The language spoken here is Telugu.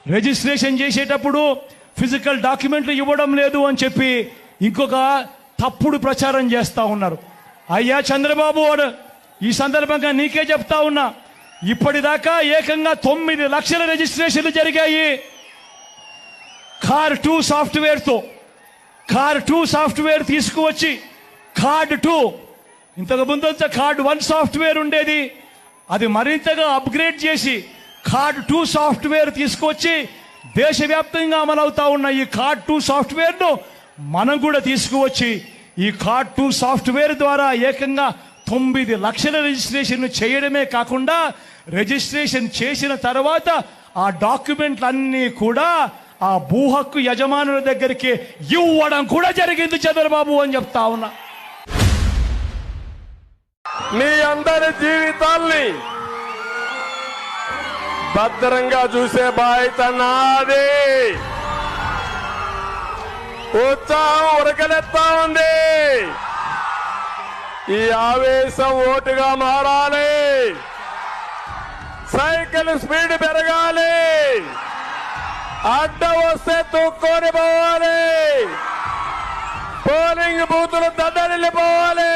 రిజిస్ట్రేషన్ చేసేటప్పుడు ఫిజికల్ డాక్యుమెంట్లు ఇవ్వడం లేదు అని చెప్పి ఇంకొక తప్పుడు ప్రచారం చేస్తా ఉన్నారు. అయ్యా చంద్రబాబు, ఈ సందర్భంగా నీకే చెప్తా ఉన్నా, ఇప్పటిదాకా ఏకంగా 9 లక్షల రిజిస్ట్రేషన్లు జరిగాయి కార్ 2 సాఫ్ట్వేర్తో. కార్ 2 సాఫ్ట్వేర్ తీసుకువచ్చి కార్డ్ 2, ఇంతకు ముందంతా కార్డ్ 1 సాఫ్ట్వేర్ ఉండేది, అది మరింతగా అప్గ్రేడ్ చేసి కార్డ్ 2 సాఫ్ట్వేర్ తీసుకొచ్చి దేశవ్యాప్తంగా అమలవుతా ఉన్న ఈ కార్డ్ 2 సాఫ్ట్వేర్ను మనం కూడా తీసుకువచ్చి ఈ కార్డ్ 2 సాఫ్ట్వేర్ ద్వారా ఏకంగా 9 లక్షల రిజిస్ట్రేషన్ చేయడమే కాకుండా రిజిస్ట్రేషన్ చేసిన తర్వాత ఆ డాక్యుమెంట్లన్నీ కూడా ఆ భూ హక్కు యజమానుల దగ్గరికి ఇవ్వడం కూడా జరిగింది చంద్రబాబు అని చెప్తా ఉన్నా. మీ అందరి జీవితాల్ని భద్రంగా చూసే బాధ్యత నాది. ఉత్సాహం ఉరకలెత్తా ఉంది. ఈ ఆవేశం ఓటుగా మారాలి. సైకిల్ స్పీడ్ పెరగాలి. అడ్డ వస్తే తొక్కొని పోవాలి. పోలింగ్ బూతులు దద్దరిల్లిపోవాలి.